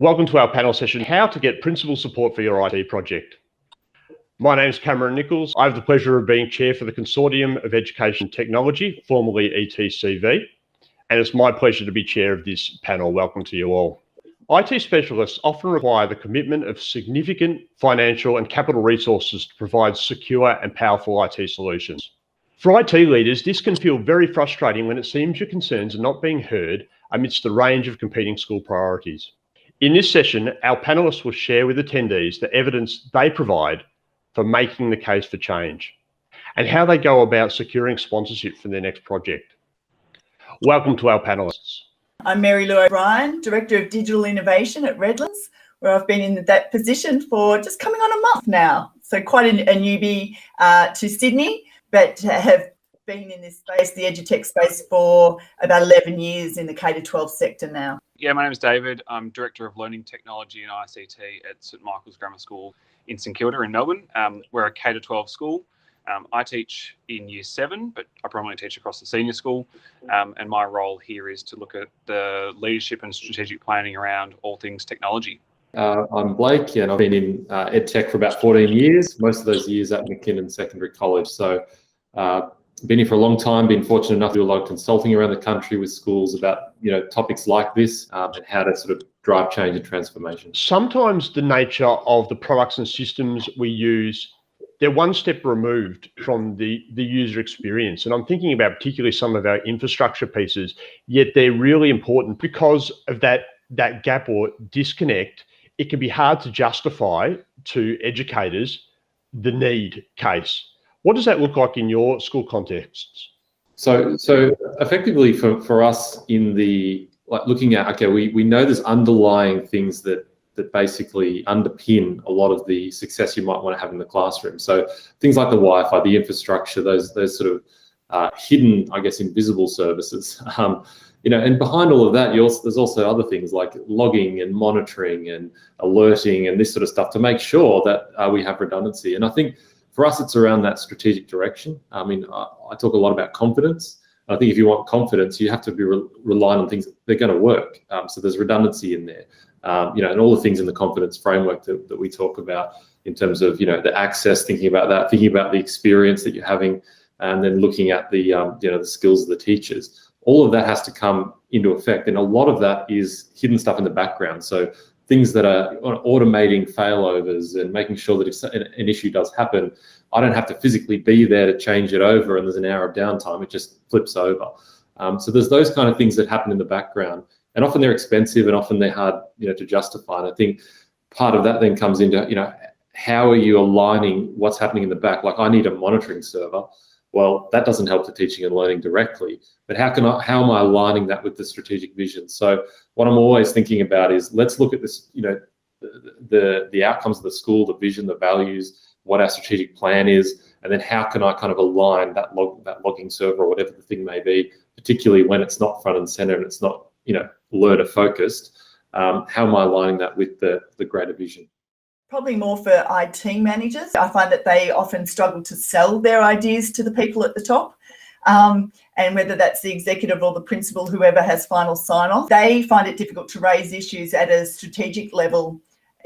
Welcome to our panel session, How to Get Principal Support for Your IT Project. My name is Cameron Nicholls. I have the pleasure of being Chair for the Consortium of Education Technology, formerly ETCV, and it's my pleasure to be Chair of this panel. Welcome to you all. IT specialists often require the commitment of significant financial and capital resources to provide secure and powerful IT solutions. For IT leaders, this can feel very frustrating when it seems your concerns are not being heard amidst the range of competing school priorities. In this session, our panelists will share with attendees the evidence they provide for making the case for change and how they go about securing sponsorship for their next project. Welcome to our panelists. I'm MLO'Brien, Director of Digital Innovation at Redlands, where I've been in that position for just coming on a month now. So quite a newbie to Sydney, but have been in this space, the EduTech space, for about 11 years in the K-12 sector now. Yeah, my name is David. I'm Director of Learning Technology and ICT at St Michael's Grammar School in St Kilda in Melbourne. We're a K-12 school. I teach in Year 7, but I primarily teach across the senior school. And my role here is to look at the leadership and strategic planning around all things technology. I'm Blake, and I've been in EdTech for about 14 years, most of those years at McKinnon Secondary College. So been here for a long time, been fortunate enough to do a lot of consulting around the country with schools about, topics like this and how to sort of drive change and transformation. Sometimes the nature of the products and systems we use, they're one step removed from the user experience. And I'm thinking about particularly some of our infrastructure pieces, yet they're really important because of that gap or disconnect. It can be hard to justify to educators the need case. What does that look like in your school contexts? So effectively for us in the, looking at, okay, we know there's underlying things that basically underpin a lot of the success you might want to have in the classroom. So things like the Wi-Fi, the infrastructure, those sort of hidden, I guess, invisible services. And behind all of that, there's also other things like logging and monitoring and alerting and this sort of stuff to make sure that we have redundancy. And I think for us, it's around that strategic direction. I mean, I talk a lot about confidence. I think if you want confidence, you have to be relying on things that are going to work. So there's redundancy in there, and all the things in the confidence framework that we talk about in terms of, the access, thinking about that, thinking about the experience that you're having, and then looking at the, the skills of the teachers. All of that has to come into effect. And a lot of that is hidden stuff in the background. So things that are automating failovers and making sure that if an issue does happen, I don't have to physically be there to change it over and there's an hour of downtime, it just flips over. So there's those kind of things that happen in the background, and often they're expensive and often they're hard, to justify. And I think part of that then comes into, how are you aligning what's happening in the back? Like, I need a monitoring server. Well, that doesn't help the teaching and learning directly, but how am I aligning that with the strategic vision? So what I'm always thinking about is, let's look at this, the outcomes of the school, the vision, the values, what our strategic plan is, and then how can I kind of align that logging server or whatever the thing may be, particularly when it's not front and center and it's not, learner focused. How am I aligning that with the greater vision? Probably more for IT managers. I find that they often struggle to sell their ideas to the people at the top. And whether that's the executive or the principal, whoever has final sign-off, they find it difficult to raise issues at a strategic level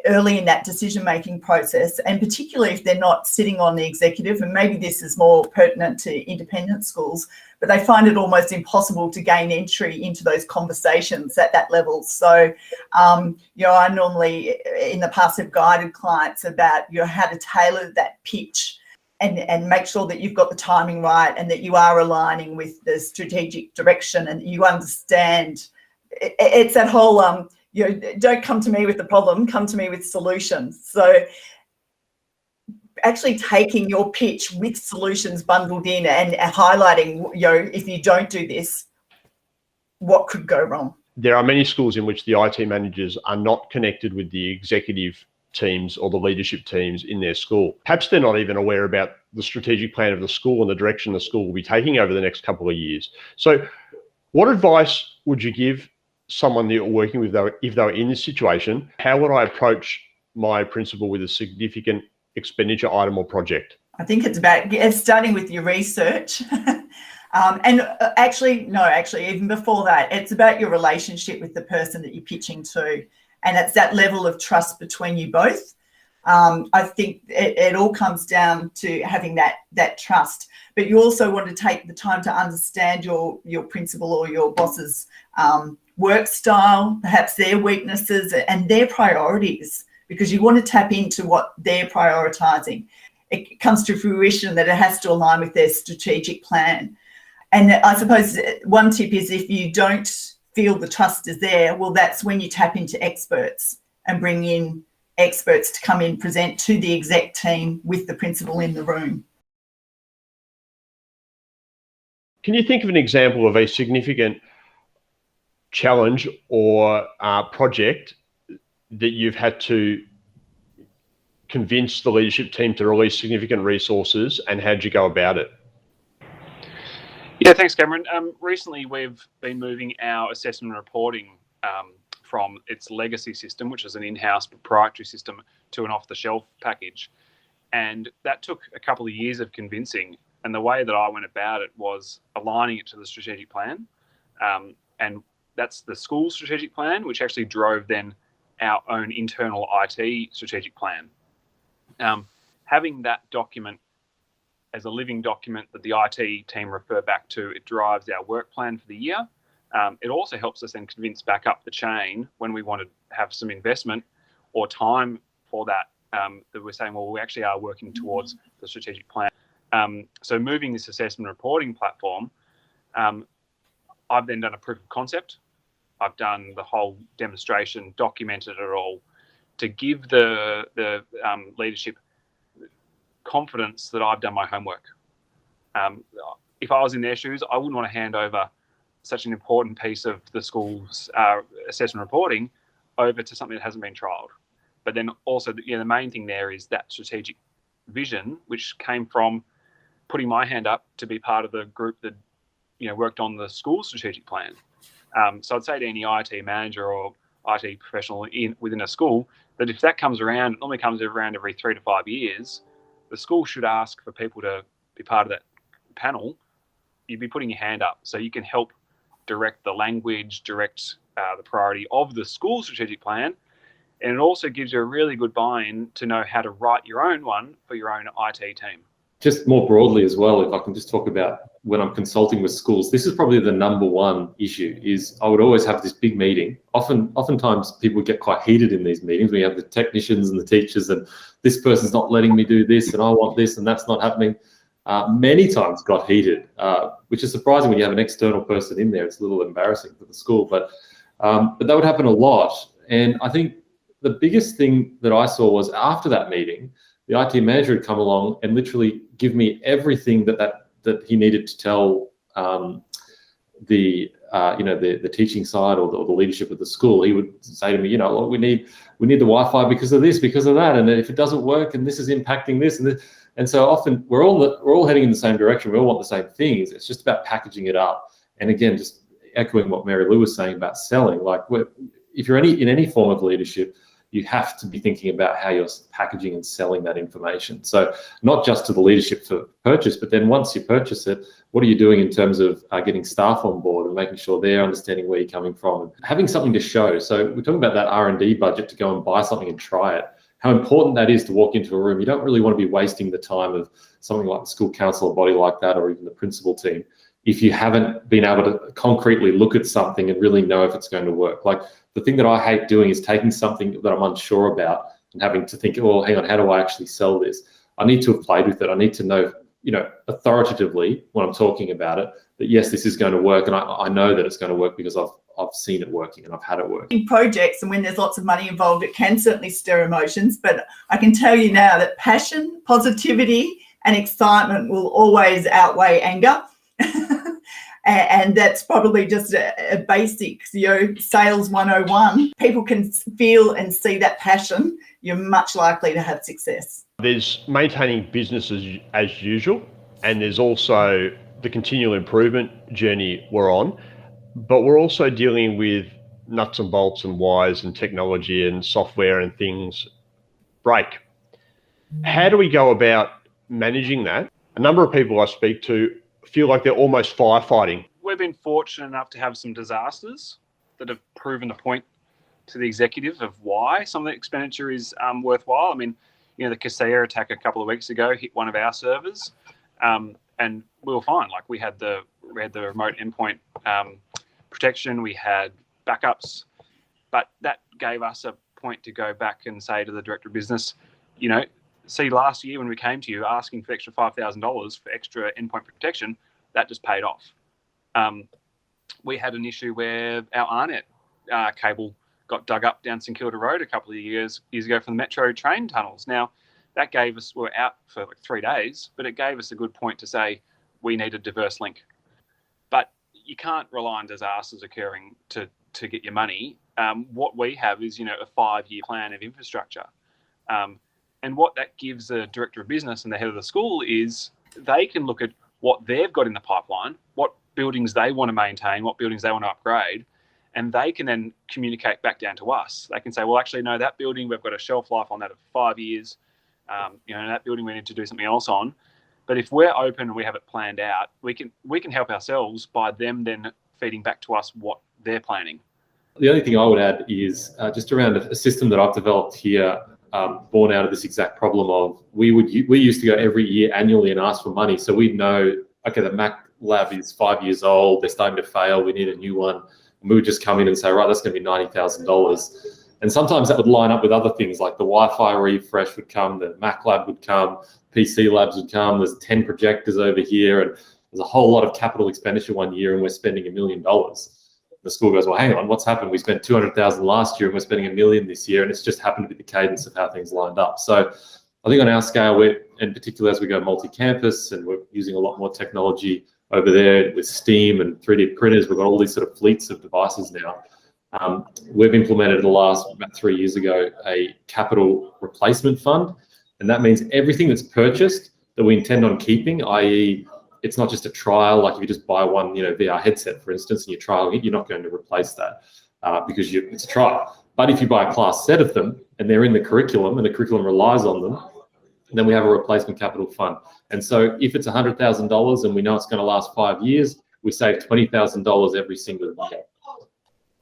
early in that decision-making process, and particularly if they're not sitting on the executive, and maybe this is more pertinent to independent schools, but they find it almost impossible to gain entry into those conversations at that level. So, I normally in the past have guided clients about, how to tailor that pitch and make sure that you've got the timing right and that you are aligning with the strategic direction and you understand. It's that whole, don't come to me with the problem, come to me with solutions. So actually taking your pitch with solutions bundled in and highlighting, if you don't do this, what could go wrong? There are many schools in which the IT managers are not connected with the executive teams or the leadership teams in their school. Perhaps they're not even aware about the strategic plan of the school and the direction the school will be taking over the next couple of years. So what advice would you give someone that you're working with, if they were in this situation? How would I approach my principal with a significant expenditure item or project? I think it's about starting with your research. Actually, even before that, it's about your relationship with the person that you're pitching to. And it's that level of trust between you both. I think it all comes down to having that trust. But you also want to take the time to understand your principal or your boss's work style, perhaps their weaknesses and their priorities, because you want to tap into what they're prioritising. It comes to fruition that it has to align with their strategic plan. And I suppose one tip is, if you don't feel the trust is there, well, that's when you tap into experts and bring in experts to come in, present to the exec team with the principal in the room. Can you think of an example of a significant challenge or project that you've had to convince the leadership team to release significant resources, and how'd you go about it? Yeah, thanks, Cameron. Recently, we've been moving our assessment and reporting from its legacy system, which is an in-house proprietary system, to an off-the-shelf package. And that took a couple of years of convincing. And the way that I went about it was aligning it to the strategic plan. And that's the school strategic plan, which actually drove then our own internal IT strategic plan. Having that document as a living document that the IT team refer back to, it drives our work plan for the year. It also helps us then convince back up the chain when we want to have some investment or time for that, that we're saying, well, we actually are working towards the strategic plan. So moving this assessment reporting platform, I've then done a proof of concept. I've done the whole demonstration, documented it all, to give the leadership confidence that I've done my homework. If I was in their shoes, I wouldn't want to hand over such an important piece of the school's assessment reporting over to something that hasn't been trialled. But then also, the main thing there is that strategic vision, which came from putting my hand up to be part of the group that worked on the school strategic plan. So I'd say to any IT manager or IT professional within a school that if that comes around, it normally comes around every 3 to 5 years, the school should ask for people to be part of that panel. You'd be putting your hand up so you can help direct the language, direct the priority of the school strategic plan. And it also gives you a really good buy-in to know how to write your own one for your own IT team. Just more broadly as well, if I can just talk about when I'm consulting with schools, this is probably the number one issue. Is I would always have this big meeting. Oftentimes people get quite heated in these meetings. We have the technicians and the teachers, and this person's not letting me do this, and I want this, and that's not happening. Many times got heated, which is surprising when you have an external person in there. It's a little embarrassing for the school, but that would happen a lot. And I think the biggest thing that I saw was after that meeting, the IT manager would come along and literally give me everything that he needed to tell the teaching side or the leadership of the school. He would say to me, look, we need the Wi-Fi because of this, because of that, and if it doesn't work, and this is impacting this and this. And so often we're all heading in the same direction. We all want the same things. It's just about packaging it up. And again, just echoing what Mary Lou was saying about selling. Like, if you're in any form of leadership, you have to be thinking about how you're packaging and selling that information. So not just to the leadership for purchase, but then once you purchase it, what are you doing in terms of getting staff on board and making sure they're understanding where you're coming from and having something to show. So we're talking about that R&D budget to go and buy something and try it. How important that is to walk into a room. You don't really want to be wasting the time of something like the school council or body like that, or even the principal team, if you haven't been able to concretely look at something and really know if it's going to work. Like, the thing that I hate doing is taking something that I'm unsure about and having to think, oh, hang on, how do I actually sell this? I need to have played with it. I need to know, authoritatively when I'm talking about it, that yes, this is going to work. And I know that it's going to work because I've seen it working and I've had it work. In projects, and when there's lots of money involved, it can certainly stir emotions. But I can tell you now that passion, positivity, and excitement will always outweigh anger. And that's probably just a basic, sales 101. People can feel and see that passion. You're much likely to have success. There's maintaining business as usual, and there's also the continual improvement journey we're on. But we're also dealing with nuts and bolts and wires and technology and software and things break. How do we go about managing that? A number of people I speak to feel like they're almost firefighting. We've been fortunate enough to have some disasters that have proven the point to the executive of why some of the expenditure is worthwhile. I mean, the Kaseya attack a couple of weeks ago hit one of our servers, and we were fine. Like we had the remote endpoint protection, we had backups, but that gave us a point to go back and say to the director of business, see, last year when we came to you asking for extra $5,000 for extra endpoint protection, that just paid off. We had an issue where our ARNet cable got dug up down St Kilda Road a couple of years ago from the metro train tunnels. Now, that gave us, we're out for like 3 days, but it gave us a good point to say we need a diverse link. But you can't rely on disasters occurring to get your money. What we have is, a 5-year plan of infrastructure. And what that gives the director of business and the head of the school is they can look at what they've got in the pipeline, what buildings they want to maintain, what buildings they want to upgrade, and they can then communicate back down to us. They can say, well, actually, no, that building, we've got a shelf life on that of 5 years. That building we need to do something else on. But if we're open and we have it planned out, we can help ourselves by them then feeding back to us what they're planning. The only thing I would add is just around a system that I've developed here, born out of this exact problem of we used to go every year annually and ask for money. So we'd know, okay, the Mac lab is 5 years old, they're starting to fail, we need a new one. And we would just come in and say, right, that's going to be $90,000. And sometimes that would line up with other things like the Wi-Fi refresh would come, the Mac lab would come, PC labs would come, there's 10 projectors over here, and there's a whole lot of capital expenditure one year and we're spending $1 million. The school goes, well, hang on, what's happened? We spent $200,000 last year and we're spending $1 million this year, and it's just happened to be the cadence of how things lined up. So I think on our scale, in particular as we go multi-campus and we're using a lot more technology over there with Steam and 3D printers, we've got all these sort of fleets of devices now. We've implemented about 3 years ago a capital replacement fund, and that means everything that's purchased that we intend on keeping, i.e. it's not just a trial, like if you just buy one VR headset, for instance, and you're trialing it, you're not going to replace that because it's a trial. But if you buy a class set of them and they're in the curriculum and the curriculum relies on them, then we have a replacement capital fund. And so if it's $100,000 and we know it's going to last 5 years, we save $20,000 every single year.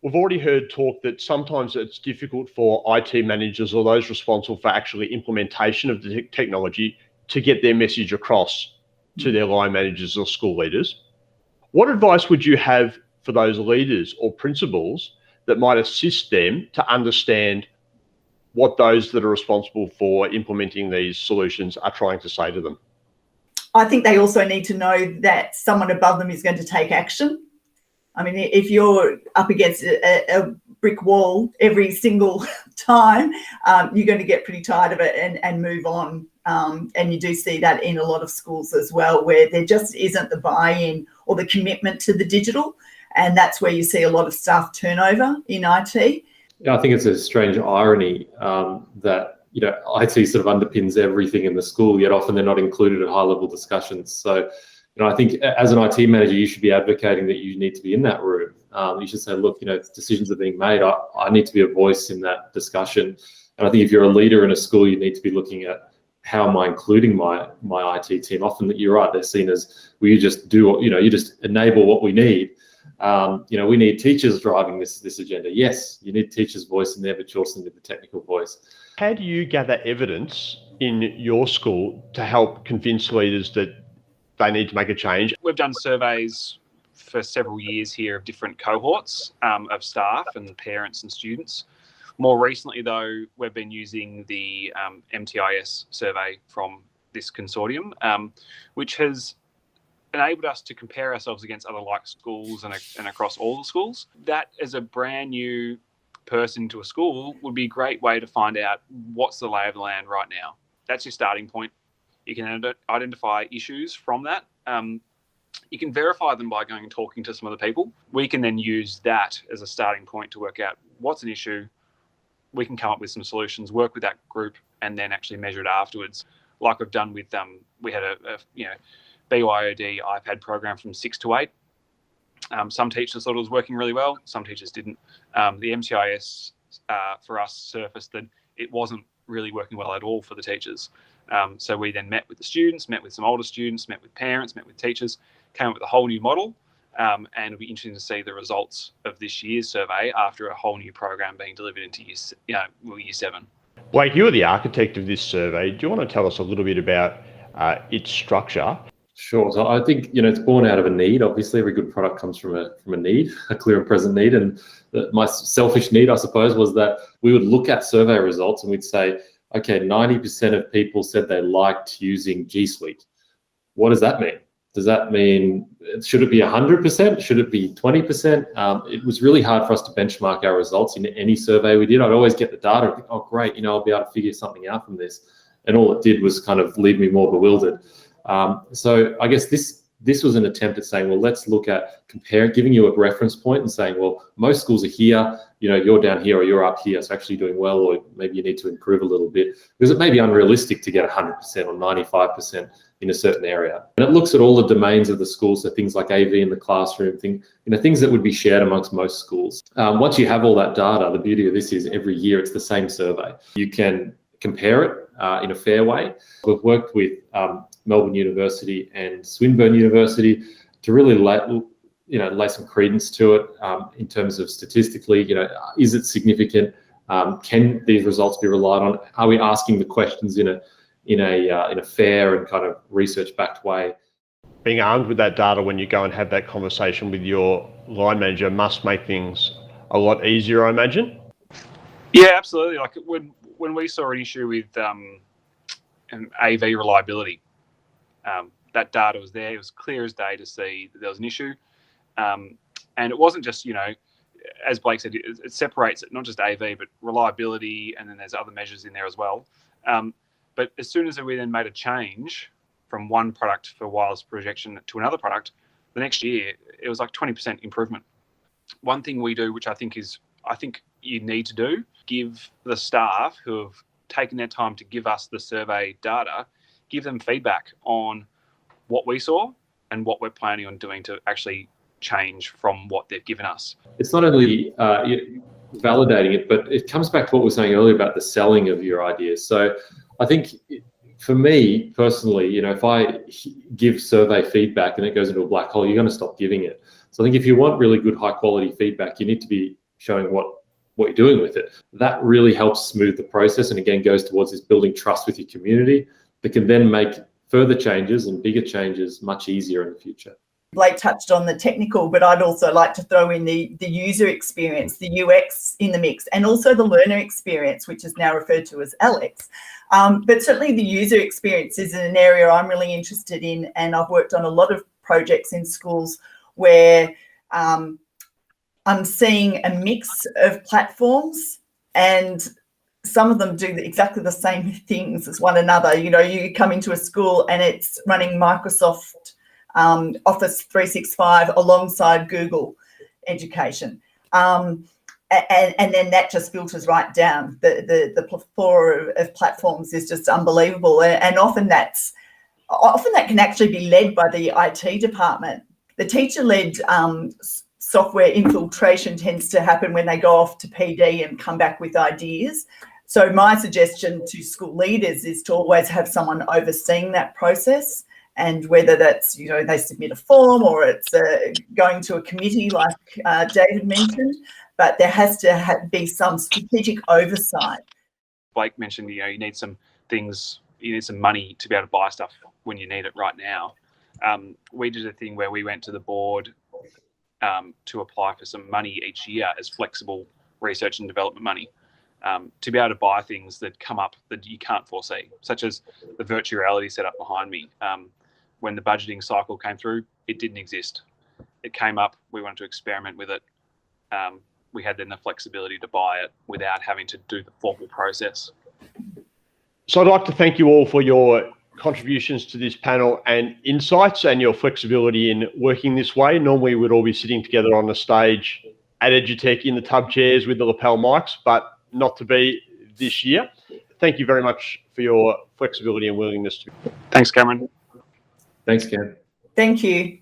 We've already heard talk that sometimes it's difficult for IT managers or those responsible for actually implementation of the technology to get their message across to their line managers or school leaders. What advice would you have for those leaders or principals that might assist them to understand what those that are responsible for implementing these solutions are trying to say to them? I think they also need to know that someone above them is going to take action. I mean, if you're up against a brick wall every single time, you're going to get pretty tired of it and move on. And you do see that in a lot of schools as well, where there just isn't the buy-in or the commitment to the digital. And that's where you see a lot of staff turnover in IT. Yeah, I think it's a strange irony that IT sort of underpins everything in the school, yet often they're not included at high-level discussions. So, I think as an IT manager, you should be advocating that you need to be in that room. You should say, look, decisions are being made. I need to be a voice in that discussion. And I think if you're a leader in a school, you need to be looking at how am I including my IT team. Often that you're right, they're seen as, well, you just do, you just enable what we need. We need teachers driving this agenda. Yes, you need teachers' voice in there, but you also need the technical voice. How do you gather evidence in your school to help convince leaders that they need to make a change? We've done surveys for several years here of different cohorts of staff and parents and students. More recently, though, we've been using the MTIS survey from this consortium, which has enabled us to compare ourselves against other like schools and across all the schools. That, as a brand new person to a school, would be a great way to find out what's the lay of the land right now. That's your starting point. You can identify issues from that. You can verify them by going and talking to some other people. We can then use that as a starting point to work out what's an issue. We can come up with some solutions, work with that group, and then actually measure it afterwards. Like we've done with, we had a BYOD iPad program from 6 to 8. Some teachers thought it was working really well. Some teachers didn't. The MTIS for us surfaced that it wasn't really working well at all for the teachers. So we then met with the students, met with some older students, met with parents, met with teachers, came up with a whole new model. And it'll be interesting to see the results of this year's survey after a whole new program being delivered into year 7. Blake, you are the architect of this survey. Do you want to tell us a little bit about its structure? Sure. So I think, it's born out of a need. Obviously, every good product comes from a need, a clear and present need. And my selfish need, I suppose, was that we would look at survey results and we'd say, okay, 90% of people said they liked using G Suite. What does that mean? Does that mean, should it be 100%? Should it be 20%? It was really hard for us to benchmark our results in any survey we did. I'd always get the data and think, oh, great, I'll be able to figure something out from this. And all it did was kind of leave me more bewildered. So I guess this was an attempt at saying, well, let's look at giving you a reference point and saying, well, most schools are here, you're down here or you're up here, so actually doing well, or maybe you need to improve a little bit, because it may be unrealistic to get 100% or 95% in a certain area. And it looks at all the domains of the school, so things like AV in the classroom, things that would be shared amongst most schools. Once you have all that data, the beauty of this is every year it's the same survey. You can compare it in a fair way. We've worked with Melbourne University and Swinburne University to really lay some credence to it in terms of statistically, is it significant? Can these results be relied on? Are we asking the questions in a fair and kind of research-backed way? Being armed with that data when you go and have that conversation with your line manager must make things a lot easier, I imagine. Yeah, absolutely. Like when we saw an issue with AV reliability, that data was there. It was clear as day to see that there was an issue. And it wasn't just, as Blake said, it separates it, not just AV, but reliability, and then there's other measures in there as well. But as soon as we then made a change from one product for wireless projection to another product, the next year, it was like 20% improvement. One thing we do, which I think you need to do, give the staff who have taken their time to give us the survey data, give them feedback on what we saw and what we're planning on doing to actually change from what they've given us. It's not only validating it, but it comes back to what we were saying earlier about the selling of your ideas. So I think for me personally, if I give survey feedback and it goes into a black hole, you're going to stop giving it. So I think if you want really good high quality feedback, you need to be showing what you're doing with it. That really helps smooth the process, and again goes towards this building trust with your community that can then make further changes and bigger changes much easier in the future. Blake touched on the technical, but I'd also like to throw in the user experience, the UX in the mix, and also the learner experience, which is now referred to as LX. But certainly the user experience is an area I'm really interested in, and I've worked on a lot of projects in schools where I'm seeing a mix of platforms, and some of them do exactly the same things as one another. You come into a school and it's running Microsoft Office 365 alongside Google Education. And then that just filters right down. The plethora of platforms is just unbelievable. And often that can actually be led by the IT department. The teacher-led software infiltration tends to happen when they go off to PD and come back with ideas. So my suggestion to school leaders is to always have someone overseeing that process, and whether that's, they submit a form or it's going to a committee like David mentioned, but there has to be some strategic oversight. Blake mentioned, you need some things, you need some money to be able to buy stuff when you need it right now. We did a thing where we went to the board to apply for some money each year as flexible research and development money, to be able to buy things that come up that you can't foresee, such as the virtual reality setup behind me. When the budgeting cycle came through, it didn't exist. It came up, we wanted to experiment with it. We had then the flexibility to buy it without having to do the formal process. So I'd like to thank you all for your contributions to this panel and insights and your flexibility in working this way. Normally we'd all be sitting together on the stage at EduTECH in the tub chairs with the lapel mics, but not to be this year. Thank you very much for your flexibility and willingness to. Thanks, Cameron. Thanks, Cam. Thank you.